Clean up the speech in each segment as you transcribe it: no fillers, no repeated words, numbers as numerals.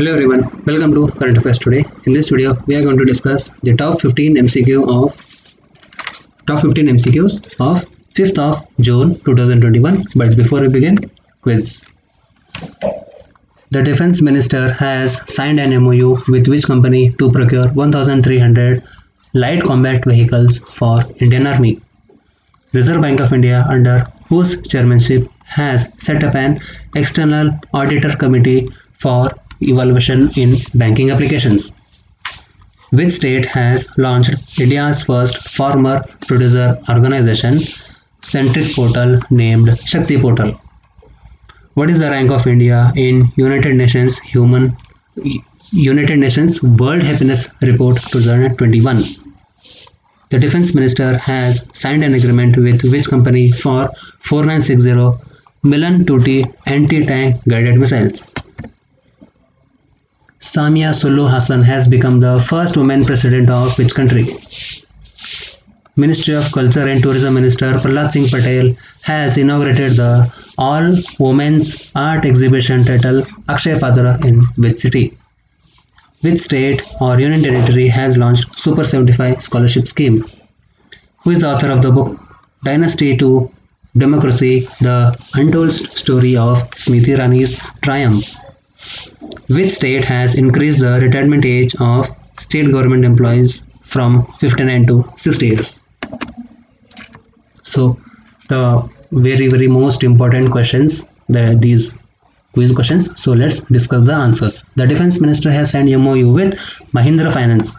Hello everyone, welcome to Current Affairs today. In this video, we are going to discuss the top 15 MCQs of 5th of June 2021. But before we begin, quiz. The Defense Minister has signed an MOU with which company to procure 1,300 light combat vehicles for Indian Army? Reserve Bank of India, under whose chairmanship, has set up an external auditor committee for evaluation in banking applications. Which state has launched India's first farmer producer organization centric portal named Shakti Portal? What is the rank of India in United Nations World Happiness Report 2021? The Defense Minister has signed an agreement with which company for 4960 Milan 2T anti-tank guided missiles? Samia Suluhu Hassan has become the first woman president of which country? Ministry of Culture and Tourism Minister Prahlad Singh Patel has inaugurated the all-women's art exhibition titled Akshay Patra in which city? Which state or union territory has launched Super 75 scholarship scheme? Who is the author of the book Dynasty to Democracy, the Untold Story of Smriti Irani's Triumph? Which state has increased the retirement age of state government employees from 59 to 60 years? So the very most important questions, these quiz questions. So let's discuss the answers. The Defense Minister has signed MOU with Mahindra Finance.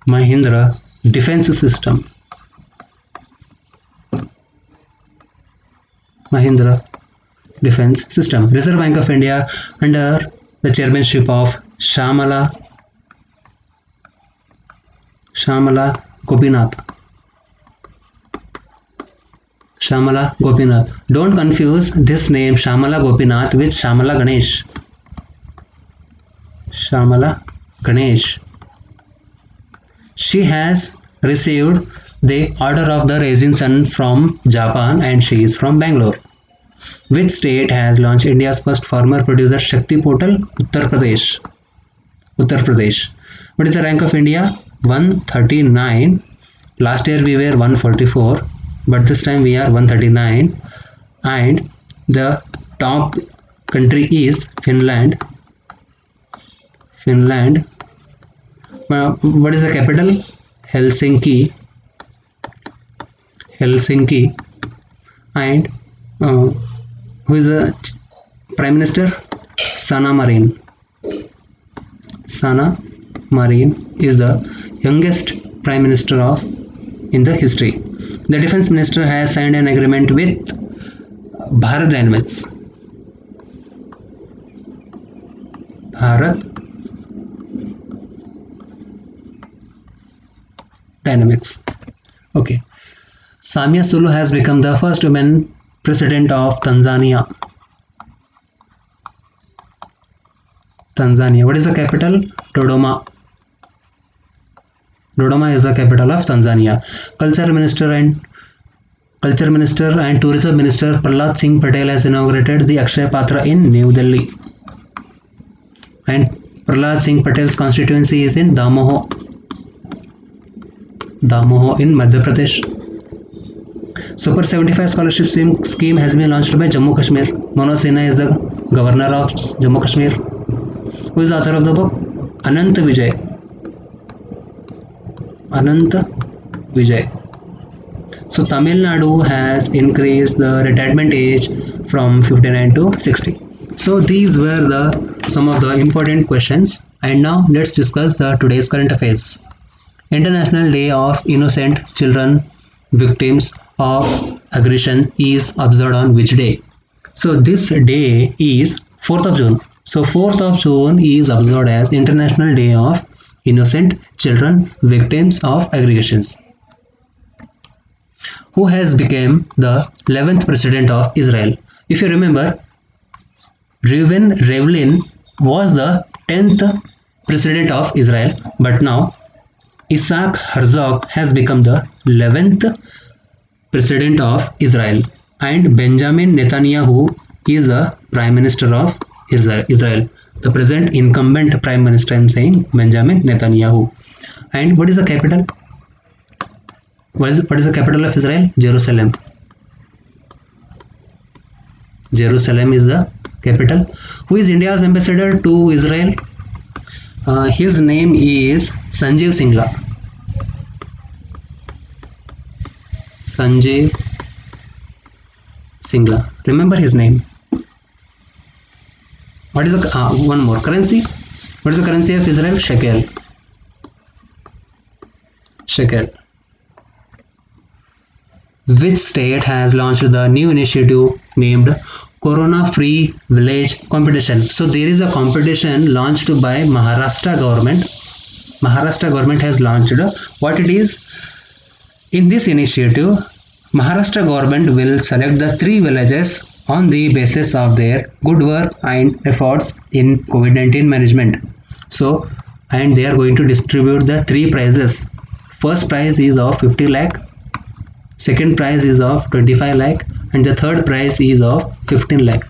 Mahindra Defense System. Mahindra Defense System. Reserve Bank of India, under the chairmanship of Shyamala Gopinath. Shyamala Gopinath. Don't confuse this name Shyamala Gopinath with Shyamala Ganesh. Shyamala Ganesh. She has received the Order of the Rising Sun from Japan and she is from Bangalore. Which state has launched India's first farmer producer Shakti Portal? Uttar Pradesh. What is the rank of India? 139. Last year we were 144, but this time we are 139. And the top country is Finland. What is the capital? Helsinki. And who is the Prime Minister? Sanna Marin. Sanna Marin is the youngest Prime Minister in the history. The Defense Minister has signed an agreement with Bharat Dynamics. Okay. Samia Suluhu has become the first woman president of Tanzania. What is the capital? Dodoma. Dodoma is the capital of Tanzania. Culture Minister and Tourism Minister Prahlad Singh Patel has inaugurated the Akshay Patra in New Delhi. And Prahlad Singh Patel's constituency is in Damoh in Madhya Pradesh. Super 75 scholarship scheme has been launched by Jammu Kashmir. Manoj Sinha is the governor of Jammu Kashmir. Who is the author of the book? Anant Vijay. So Tamil Nadu has increased the retirement age from 59 to 60. So these were some of the important questions. And now let's discuss today's current affairs. International Day of Innocent Children Victims of Aggression is observed on which day? So this day is 4th of June. So 4th of June is observed as International Day of Innocent Children Victims of Aggressions. Who has become the 11th President of Israel? If you remember, Reuven Rivlin was the 10th President of Israel, but now Isaac Herzog has become the 11th President of Israel, and Benjamin Netanyahu He is the Prime Minister of Israel. The present incumbent Prime Minister, I am saying, Benjamin Netanyahu. And what is the capital? What is the capital of Israel? Jerusalem. Jerusalem is the capital. Who is India's ambassador to Israel? His name is Sanjeev Singla. Sanjeev Singla. Remember his name. What is the one more currency? What is the currency of Israel? Shekel. Shekel. Which state has launched the new initiative named Corona Free Village Competition? So there is a competition launched by Maharashtra government. Maharashtra government has launched. What it is? In this initiative, Maharashtra government will select the 3 villages on the basis of their good work and efforts in COVID-19 management. So, and they are going to distribute the 3 prizes. First prize is of 50 lakh, second prize is of 25 lakh, and the third prize is of 15 lakh.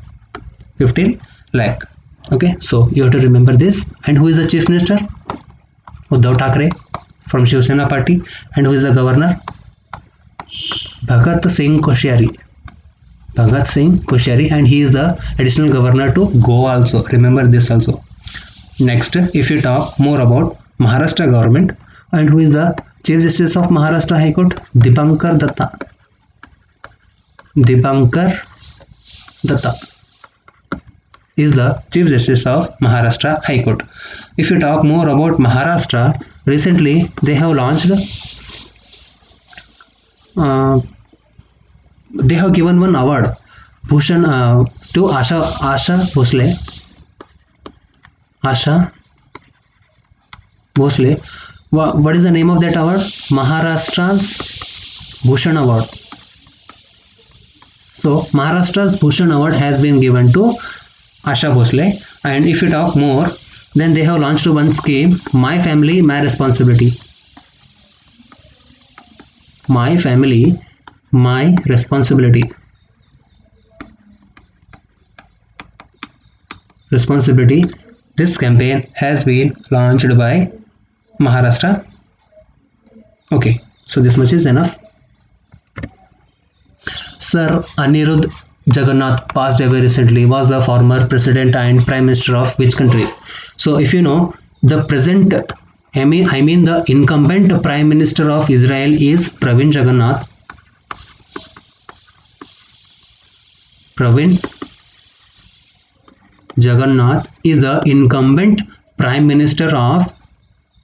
15 lakh. Okay, so you have to remember this. And who is the chief minister? Uddhav Thackeray from Shiv Sena party. And who is the governor? Bhagat Singh Koshyari. Bhagat Singh Koshyari, and he is the additional governor to Goa also. Remember this also. Next, if you talk more about Maharashtra government, and who is the Chief Justice of Maharashtra High Court? Dipankar Datta. Dipankar Datta is the Chief Justice of Maharashtra High Court. If you talk more about Maharashtra, recently they have launched, they have given one award, Bhushan, to Asha Bhosle. Asha Bhosle. What is the name of that award? Maharashtra's Bhushan Award. So Maharashtra's Bhushan Award has been given to Asha Bhosle. And if you talk more, then they have launched one scheme, My Family, My Responsibility. My Family, My Responsibility. Responsibility. This campaign has been launched by Maharashtra. Okay, so this much is enough. Sir Anirudh Jagannath passed away recently. Was the former president and prime minister of which country? So if you know, the present, I mean the incumbent prime minister of Israel is Pravin Jagannath. Pravin Jagannath is the incumbent prime minister of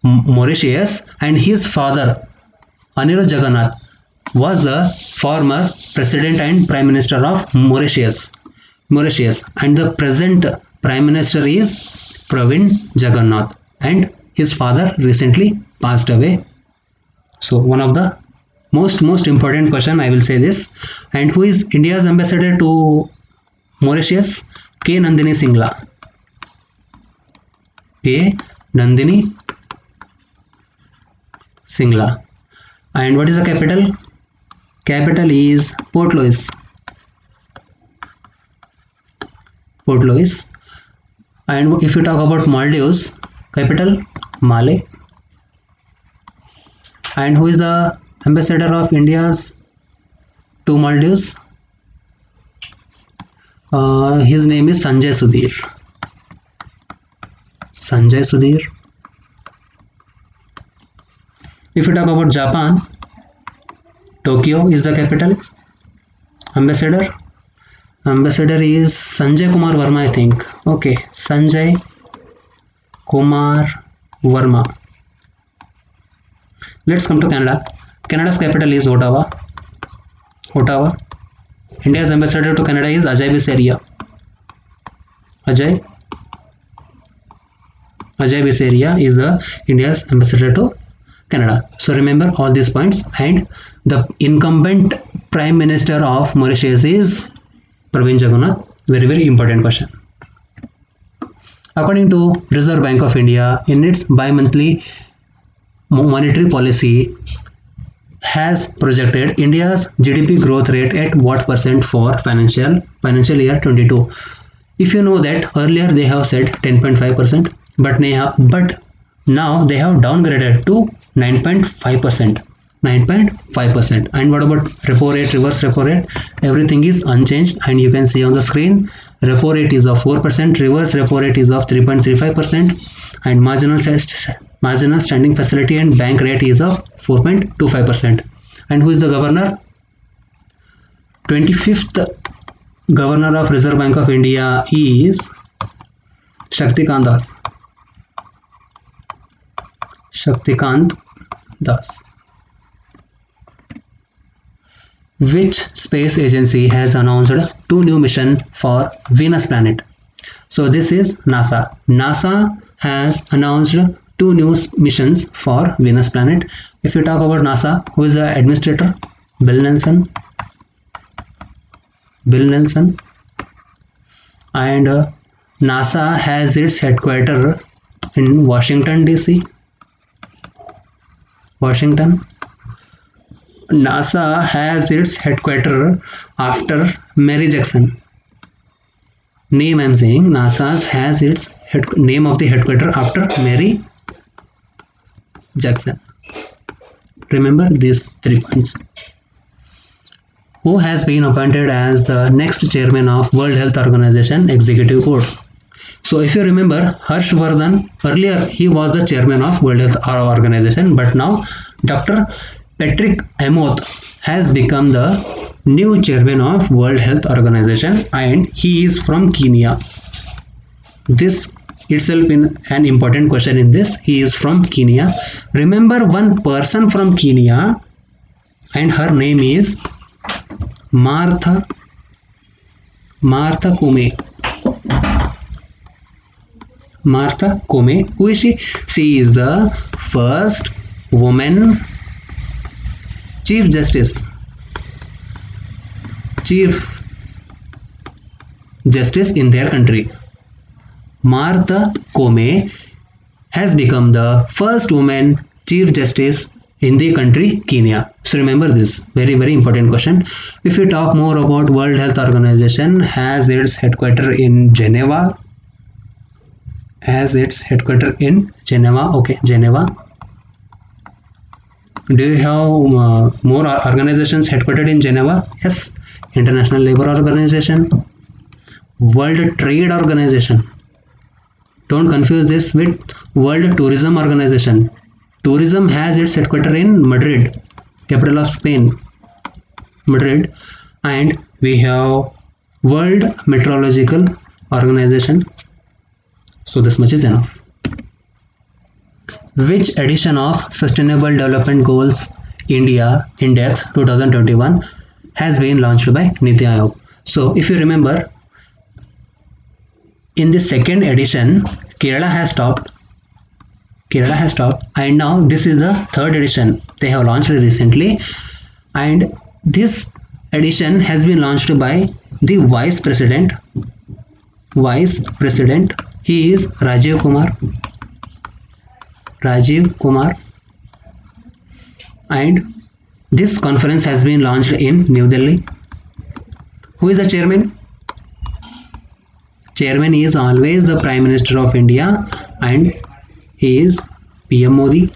Mauritius, and his father Anirudh Jagannath was the former president and prime minister of Mauritius, and the present prime minister is Pravin Jagannath, and his father recently passed away. So one of the most important question, I will say this. And who is India's ambassador to Mauritius? K. Nandini Singla. K. Nandini Singla. And what is the capital? Capital is Port Louis. Port Louis. And if you talk about Maldives, capital Male. And who is the ambassador of India's to Maldives? His name is Sanjay Sudhir. Sanjay Sudhir. If you talk about Japan, Tokyo is the capital. Ambassador is Sanjay Kumar Verma, I think. Okay, Sanjay Kumar Verma. Let's come to Canada. Canada's capital is Ottawa. India's ambassador to Canada is Ajay Bisaria. Ajay Bisaria is the India's ambassador to Canada. So remember all these points. And the incumbent prime minister of Mauritius is Pravin Jagannath. Very important question. According to Reserve Bank of India, in its bi-monthly monetary policy, has projected India's GDP growth rate at what percent for financial year 22? If you know that earlier they have said 10.5%, but now they have downgraded to 9.5%. 9.5%. And what about repo rate, reverse repo rate? Everything is unchanged, and you can see on the screen repo rate is of 4%, reverse repo rate is of 3.35%, and marginal standing facility and bank rate is of 4.25%. And who is the governor? 25th Governor of Reserve Bank of India is Shaktikant Das. Shaktikant Das. Which space agency has announced 2 new missions for Venus planet? So this is NASA. NASA has announced 2 new missions for Venus planet. If you talk about NASA, who is the administrator? Bill Nelson. And NASA has its headquarters in Washington DC. Washington. NASA has its headquarters after Mary Jackson. Name I'm saying, NASA has its name of the headquarters after Mary Jackson. Remember these 3 points. Who has been appointed as the next chairman of World Health Organization Executive Board? So if you remember, Harsh Vardhan, earlier he was the chairman of World Health Organization, but now Dr. Patrick Amott has become the new chairman of World Health Organization, and he is from Kenya. This itself in an important question in this. He is from Kenya. Remember one person from Kenya, and her name is Martha Koome. Martha Koome. Who is she? She is the first woman Chief Justice in their country. Martha Koome has become the first woman Chief Justice in the country Kenya. So remember this, very important question. If you talk more about World Health Organization, has its headquarters in Geneva. Okay, Geneva. Do you have more organizations headquartered in Geneva? Yes. International Labour Organization, World Trade Organization. Don't confuse this with World Tourism Organization. Tourism has its headquarters in Madrid, capital of Spain, Madrid. And we have World Meteorological Organization. So this much is enough. Which edition of Sustainable Development Goals India Index 2021 has been launched by Niti Aayog? So if you remember, in the second edition, Kerala has topped, and now this is the third edition they have launched recently, and this edition has been launched by the Vice President. He is Rajiv Kumar, and this conference has been launched in New Delhi. Who is the chairman? Chairman is always the Prime Minister of India, and he is PM Modi.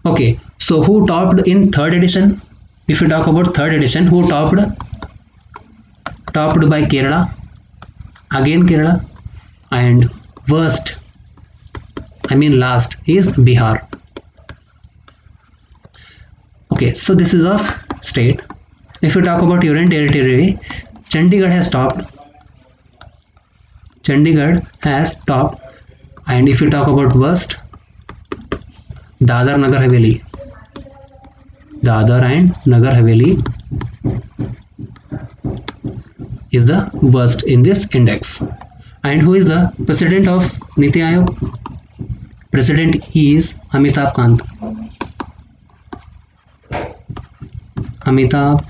Okay, so who topped in third edition? If you talk about third edition, who topped? Topped by Kerala, again Kerala, and last is Bihar. Okay, so this is of state. If you talk about Union Territory, Chandigarh has topped. And if you talk about worst, Dadar and Nagar Haveli is the worst in this index. And who is the president of Niti Aayog? President is Amitabh Kant. Amitabh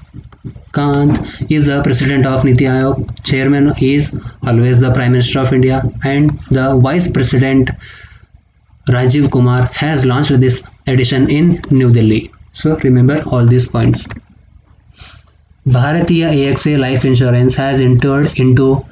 Kant is the president of Niti Aayog. Chairman is always the Prime Minister of India, and the vice president Rajiv Kumar has launched this edition in New Delhi. So remember all these points. Bharatiya AXA Life Insurance has entered into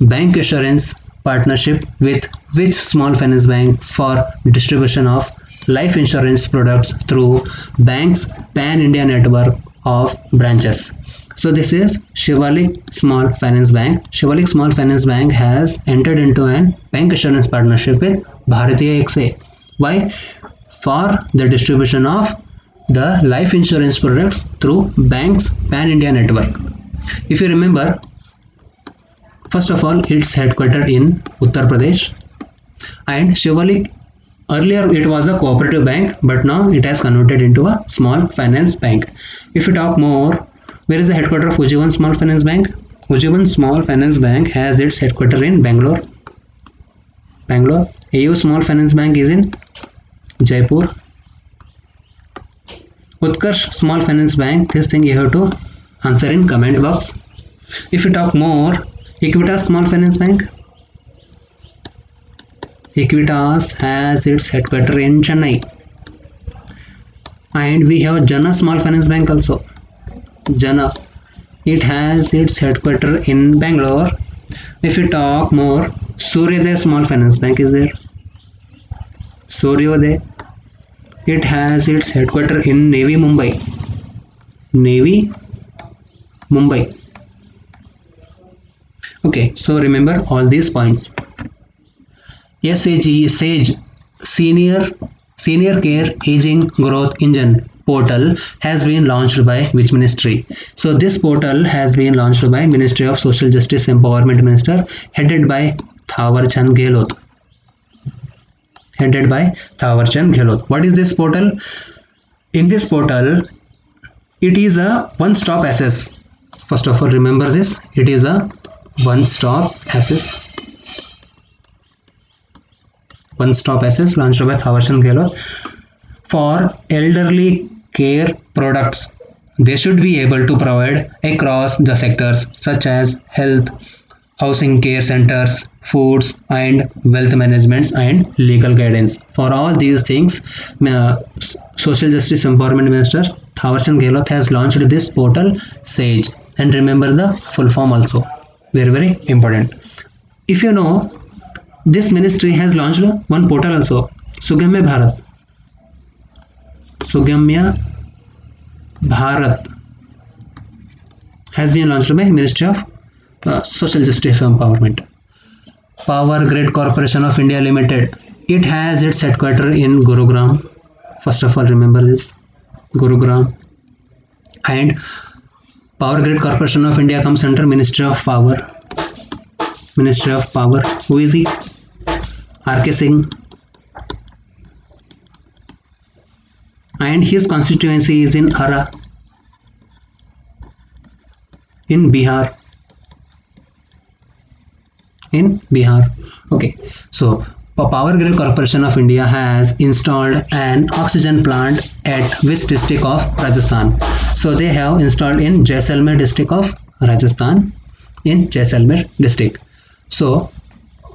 bank assurance partnership with which small finance bank for distribution of life insurance products through bank's pan-India network of branches. So this is Shivalik Small Finance Bank. Shivalik Small Finance Bank has entered into an bank assurance partnership with Bharatiya AXA. Why? For the distribution of the life insurance products through bank's pan-India network. If you remember, first of all, it's headquartered in Uttar Pradesh, and Shivalik, earlier it was a cooperative bank, but now it has converted into a small finance bank. If you talk more, where is the headquarters of Ujjivan Small Finance Bank? Ujjivan Small Finance Bank has its headquarters in Bangalore. AU Small Finance Bank is in Jaipur. Utkarsh Small Finance Bank, this thing you have to answer in comment box. If you talk more, Equitas Small Finance Bank. Equitas has its headquarters in Chennai. And we have Jana Small Finance Bank also. Jana, it has its headquarters in Bangalore. If you talk more, Suryodaya Small Finance Bank is there. Suryodaya, it has its headquarters in Navi Mumbai. Okay, so remember all these points. SAGE Senior Care Aging Growth Engine portal has been launched by which ministry? So this portal has been launched by Ministry of Social Justice Empowerment Minister, headed by Thawar Chand Gehlot. What is this portal? In this portal, it is a one-stop access. First of all, remember this. It is a one-stop access launched by Thawar Chand Gehlot for elderly care products. They should be able to provide across the sectors such as health, housing care centers, foods and wealth management and legal guidance. For all these things, Social Justice Empowerment Minister Thawar Chand Gehlot has launched this portal SAGE, and remember the full form also. Very important. If you know, this ministry has launched one portal also, Sugamya Bharat has been launched by Ministry of Social Justice Empowerment. Power Grid Corporation of India Limited, it has its headquarters in Gurugram. First of all, remember this, Gurugram. And Power Grid Corporation of India comes under Ministry of Power. Who is he? R.K. Singh. And his constituency is in Ara, in Bihar. Okay, so Power Grid Corporation of India has installed an oxygen plant at which district of Rajasthan? So they have installed in Jaisalmer district of Rajasthan, So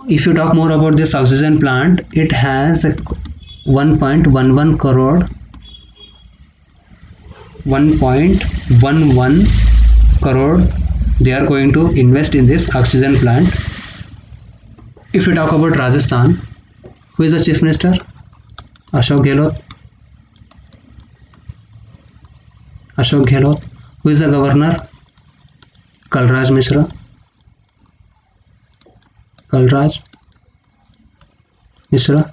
if you talk more about this oxygen plant, it has 1.11 crore they are going to invest in this oxygen plant. If you talk about Rajasthan, who is the Chief Minister? Ashok Gehlot. Who is the Governor? Kalraj Mishra.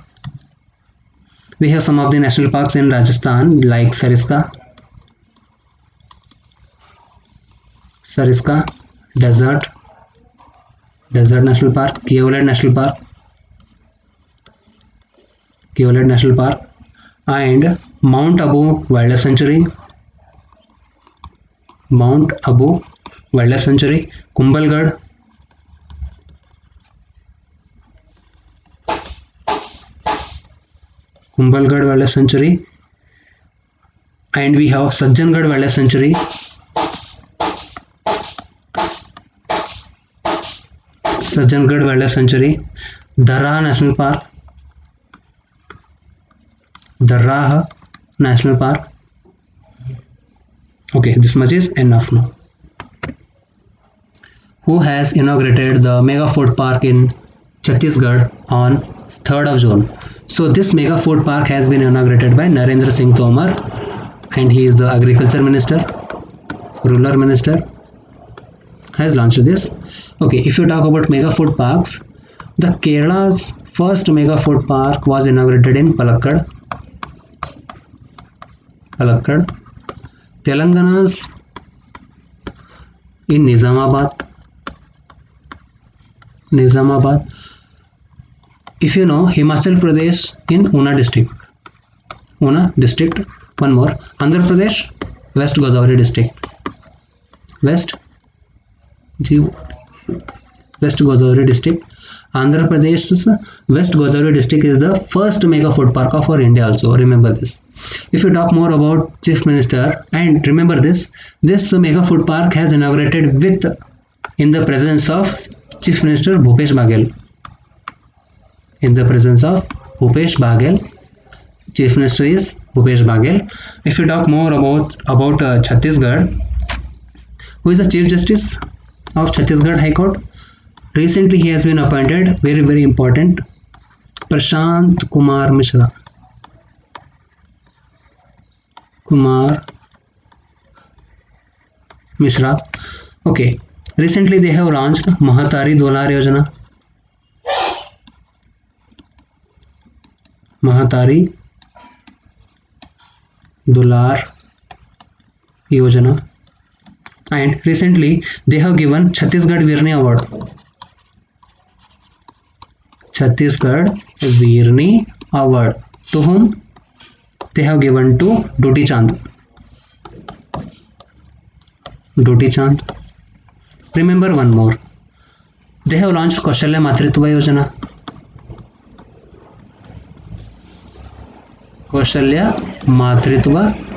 We have some of the national parks in Rajasthan like Sariska Desert National Park, Keoladh National Park, and Mount Abu Wildlife Sanctuary, Kumbhalgarh, Wildlife Sanctuary, and we have Sajjangarh Wildlife Sanctuary, Dara National Park, Darrah National Park. Okay, this much is enough now. Who has inaugurated the mega food park in Chhattisgarh on 3rd of June? So this mega food park has been inaugurated by Narendra Singh Tomar, and he is the agriculture minister, rural minister, has launched this. Okay, if you talk about mega food parks, the Kerala's first mega food park was inaugurated in Palakkad. Telangana's in Nizamabad. If you know, Himachal Pradesh in Una district. One more, Andhra Pradesh, West Godavari district. West Godavari district. Andhra Pradesh's West Godavari district is the first mega food park of our India also. Remember this. If you talk more about Chief Minister, and remember this mega food park has inaugurated in the presence of Chief Minister Bhupesh Baghel. Chief Minister is Bhupesh Baghel. If you talk more about Chhattisgarh, who is the Chief Justice of Chhattisgarh High Court? Recently he has been appointed, very very important, Prashant Kumar Mishra. Okay, recently they have launched Mahatari Dular Yojana. And recently they have given Chhattisgarh Virni Award. To whom? They have given to Doti Chand. Remember one more. They have launched Kaushalya Matritva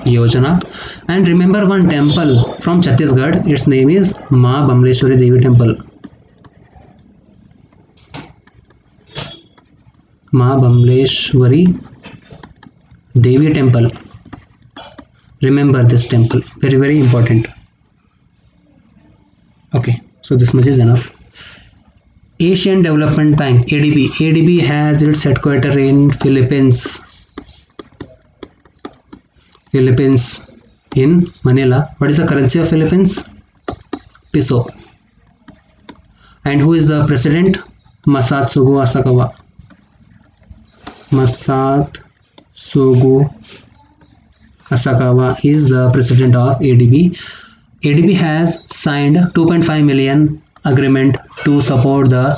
Yojana. And remember one temple from Chhattisgarh, its name is Ma Bamleshwari Devi Temple. Remember this temple, very very important. Okay, so this much is enough. Asian Development Bank, ADB has its headquarters in Philippines in Manila. What is the currency of Philippines? Peso. And who is the president? Masatsugu Asakawa is the president of ADB. ADB has signed 2.5 million agreement to support the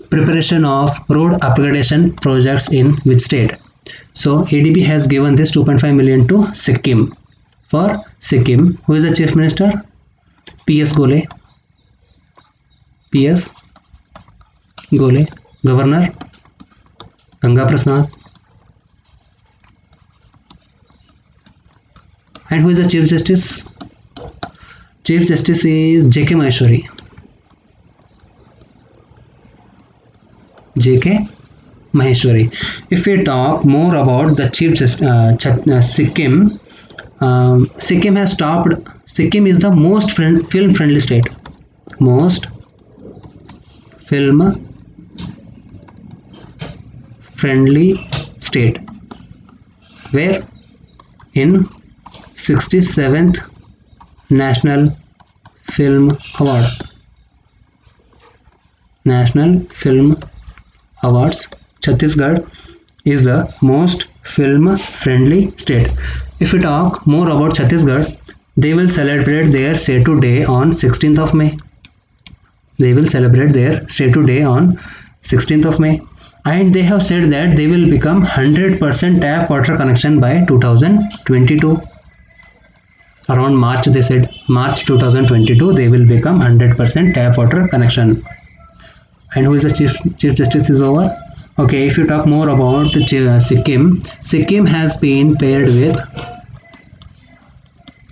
preparation of road upgradation projects in which state? So ADB has given this 2.5 million to Sikkim. For Sikkim, who is the chief minister? PS Gole. Governor Ganga Prasad. And who is the chief justice? Chief justice is JK Maheshwari. If we talk more about the chief justice, Sikkim, Sikkim is the most film friendly state. Most film friendly state, where in 67th National Film Awards, Chhattisgarh is the most film friendly state. If we talk more about Chhattisgarh, they will celebrate their Setu Day on 16th of May. And they have said that they will become 100% tap water connection by 2022. Around March, they said March 2022 they will become 100% tap water connection. And who is the chief justice is over? Okay, if you talk more about Sikkim has been paired with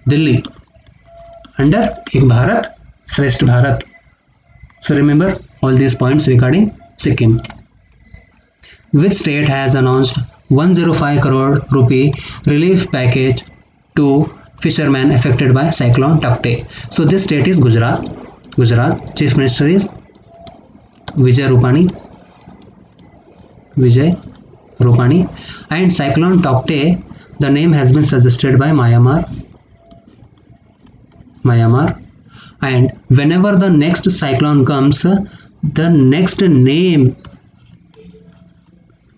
Delhi under Ek Bharat Shrestha Bharat. So remember all these points regarding Sikkim. Which state has announced 105 crore rupee relief package to fishermen affected by cyclone Taukte. So this state is Gujarat. Gujarat. Chief Minister is Vijay Rupani. And cyclone Taukte, the name has been suggested by Myanmar. And whenever the next cyclone comes, the next name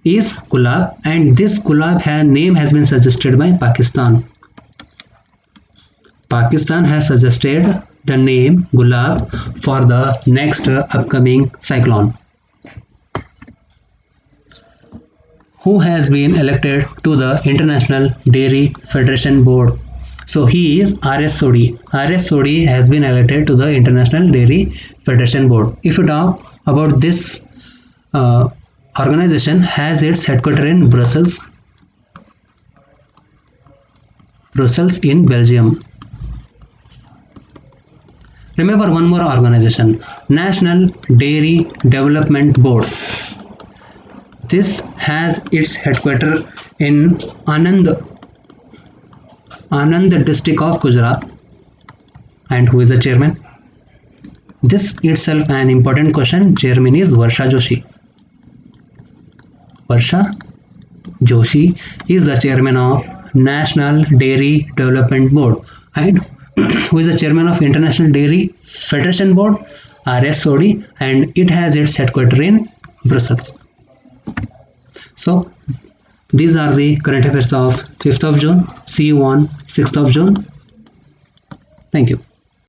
is Gulab, and this Gulab name has been suggested by Pakistan. Pakistan has suggested the name Gulab for the next upcoming cyclone. Who has been elected to the International Dairy Federation Board? So he is R.S. Sodhi. R.S. Sodhi has been elected to the International Dairy Federation Board. If you talk about this organization, has its headquarters in Brussels in Belgium. Remember one more organization, National Dairy Development Board. This has its headquarters in Anand district of Gujarat. And who is the chairman? This itself an important question. Chairman is Varsha Joshi. Varsha Joshi is the chairman of National Dairy Development Board. And who is the chairman of International Dairy Federation Board? R.S. Sodhi, and it has its headquarters in Brussels. So these are the current affairs of 5th of June. See you on 6th of June. Thank you.